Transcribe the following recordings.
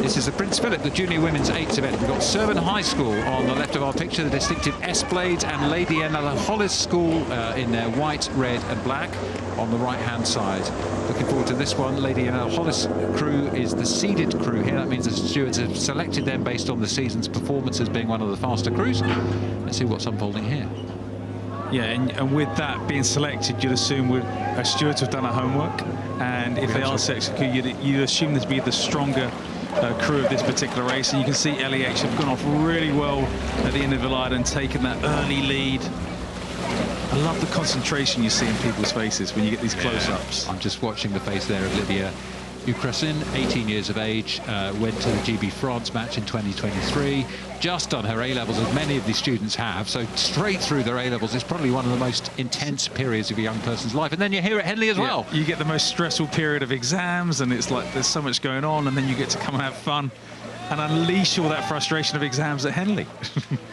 This is the Prince Philip, the Junior Women's 8s event. We've got Surbiton High School on the left of our picture, the distinctive S-Blades, and Lady Eleanor Holles School in their white, red and black on the right-hand side. Looking forward to this one. Lady Eleanor Holles crew is the seeded crew here. That means the stewards have selected them based on the season's performance as being one of the faster crews. Let's see what's unfolding here. Yeah, and with that being selected, you'd assume stewards have done their homework, and if they are selected, you'd assume this to be the stronger crew of this particular race. And you can see LEH have gone off really well at the end of the line and taken that early lead. I love the concentration you see in people's faces when you get these close-ups. I'm just watching the face there of Lydia Ukrasin, 18 years of age, went to the GB France match in 2023, just done her A-levels, as many of these students have, so straight through their A-levels. It's probably one of the most intense periods of a young person's life. And then you're here at Henley as well. You get the most stressful period of exams, and it's like there's so much going on, and then you get to come and have fun and unleash all that frustration of exams at Henley.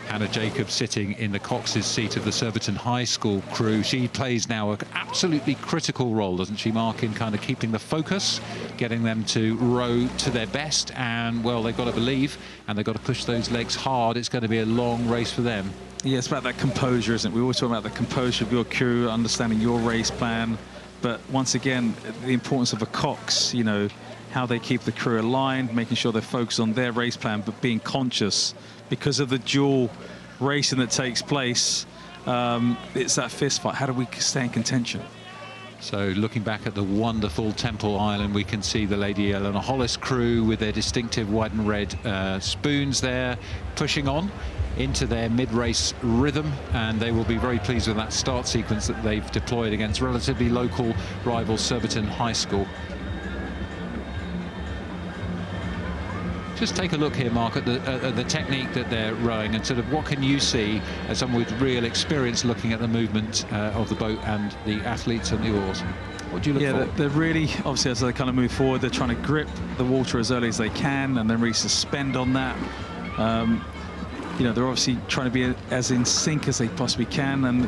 Hannah Jacobs sitting in the Cox's seat of the Surbiton High School crew. She plays now an absolutely critical role, doesn't she, Mark, in kind of keeping the focus, getting them to row to their best. And, well, they've got to believe and they've got to push those legs hard. It's going to be a long race for them. Yeah, it's about that composure, isn't it? We always talk about the composure of your crew, understanding your race plan. But once again, the importance of a Cox, you know, how they keep the crew aligned, making sure they're focused on their race plan, but being conscious because of the dual racing that takes place. It's that fist fight. How do we stay in contention? So looking back at the wonderful Temple Island, we can see the Lady Eleanor Holles crew with their distinctive white and red spoons there, pushing on into their mid-race rhythm, and they will be very pleased with that start sequence that they've deployed against relatively local rival Surbiton High School. Just take a look here, Mark, at the technique that they're rowing, and sort of what can you see as someone with real experience looking at the movement of the boat and the athletes on the oars? What do you look for? Yeah, they're really, obviously, as they kind of move forward, they're trying to grip the water as early as they can and then really suspend on that. You know, they're obviously trying to be as in sync as they possibly can, and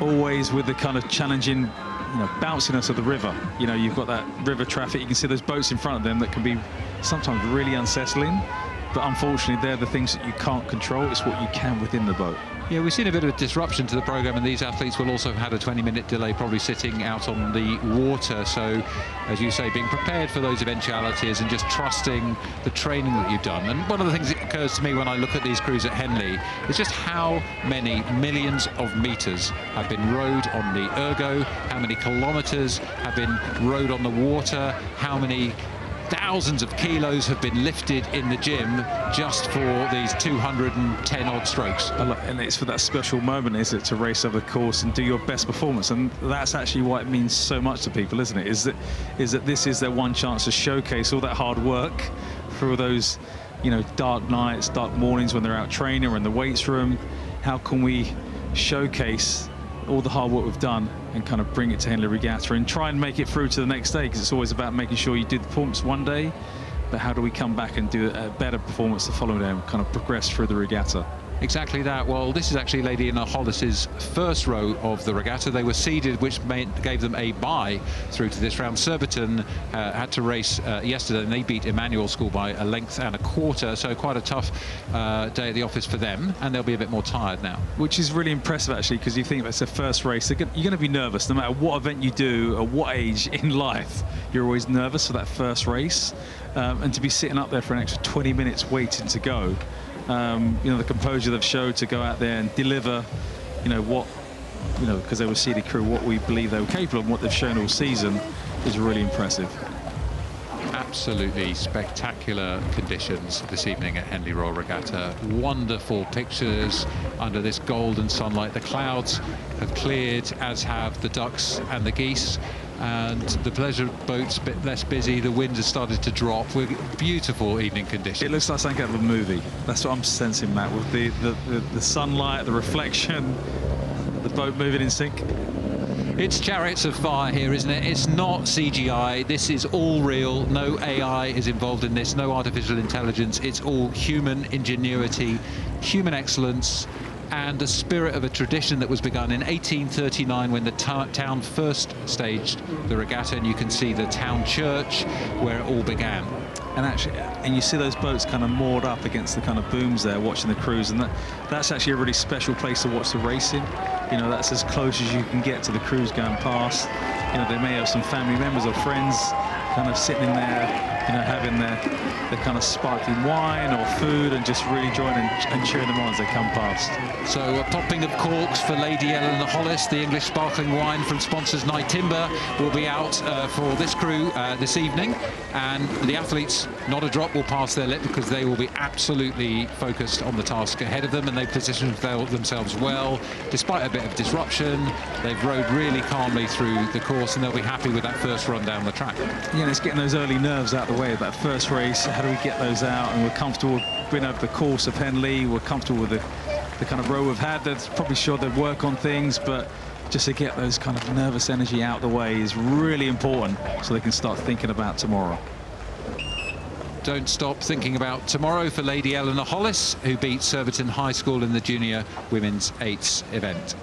always with the kind of challenging, you know, bounciness of the river. You know, you've got that river traffic. You can see those boats in front of them that can be sometimes really unsettling, but unfortunately they're the things that you can't control. It's what you can within the boat. Yeah, we've seen a bit of a disruption to the programme, and these athletes will also have had a 20-minute delay, probably sitting out on the water. So, as you say, being prepared for those eventualities and just trusting the training that you've done. And one of the things that occurs to me when I look at these crews at Henley is just how many millions of metres have been rowed on the ergo, how many kilometres have been rowed on the water, how many thousands of kilos have been lifted in the gym just for these 210 odd strokes. And it's for that special moment, is it, to race over the course and do your best performance. And that's actually why it means so much to people, isn't it? Is that this is their one chance to showcase all that hard work through those, you know, dark nights, dark mornings when they're out training or in the weights room. How can we showcase all the hard work we've done and kind of bring it to Henley Regatta and try and make it through to the next day? Because it's always about making sure you do the performance one day, but how do we come back and do a better performance the following day and kind of progress through the regatta? Exactly that. Well, this is actually Lady Eleanor Holles' first row of the regatta. They were seeded, which gave them a bye through to this round. Surbiton had to race yesterday, and they beat Emmanuel School by a length and a quarter, so quite a tough day at the office for them, and they'll be a bit more tired now. Which is really impressive, actually, because you think it's their first race. You're going to be nervous no matter what event you do or what age in life. You're always nervous for that first race, and to be sitting up there for an extra 20 minutes waiting to go. You know, the composure they've showed to go out there and deliver, you know, what, you know, because they were seeded crew, what we believe they were capable of and what they've shown all season is really impressive. Absolutely spectacular conditions this evening at Henley Royal Regatta. Wonderful pictures under this golden sunlight. The clouds have cleared, as have the ducks and the geese. And the pleasure boat's a bit less busy. The winds have started to drop. With beautiful evening conditions. It looks like something out of a movie. That's what I'm sensing, Matt, with the sunlight, the reflection, the boat moving in sync. It's Chariots of Fire here, isn't it? It's not CGI. This is all real. No AI is involved in this. No artificial intelligence. It's all human ingenuity, human excellence, and a spirit of a tradition that was begun in 1839 when the town first staged the regatta, and you can see the town church where it all began. And actually, and you see those boats kind of moored up against the kind of booms there, watching the cruise, and that's actually a really special place to watch the racing. You know, that's as close as you can get to the cruise going past. You know, they may have some family members or friends kind of sitting in there, you know, having their kind of sparkling wine or food and just really joining and cheering them on as they come past. So a popping of corks for Lady Eleanor Holles. The English sparkling wine from sponsors Knight Timber will be out for this crew this evening, and the athletes, not a drop will pass their lip because they will be absolutely focused on the task ahead of them, and they've positioned themselves well despite a bit of disruption. They've rowed really calmly through the course, and they'll be happy with that first run down the track. Yeah, it's getting those early nerves out of the way. That first race, how do we get those out? And we're comfortable being over the course of Henley. We're comfortable with the kind of row we've had. That's probably sure they'd work on things, but just to get those kind of nervous energy out of the way is really important so they can start thinking about tomorrow. Don't stop thinking about tomorrow for Lady Eleanor Holles, who beat Surbiton High School in the junior women's 8s event.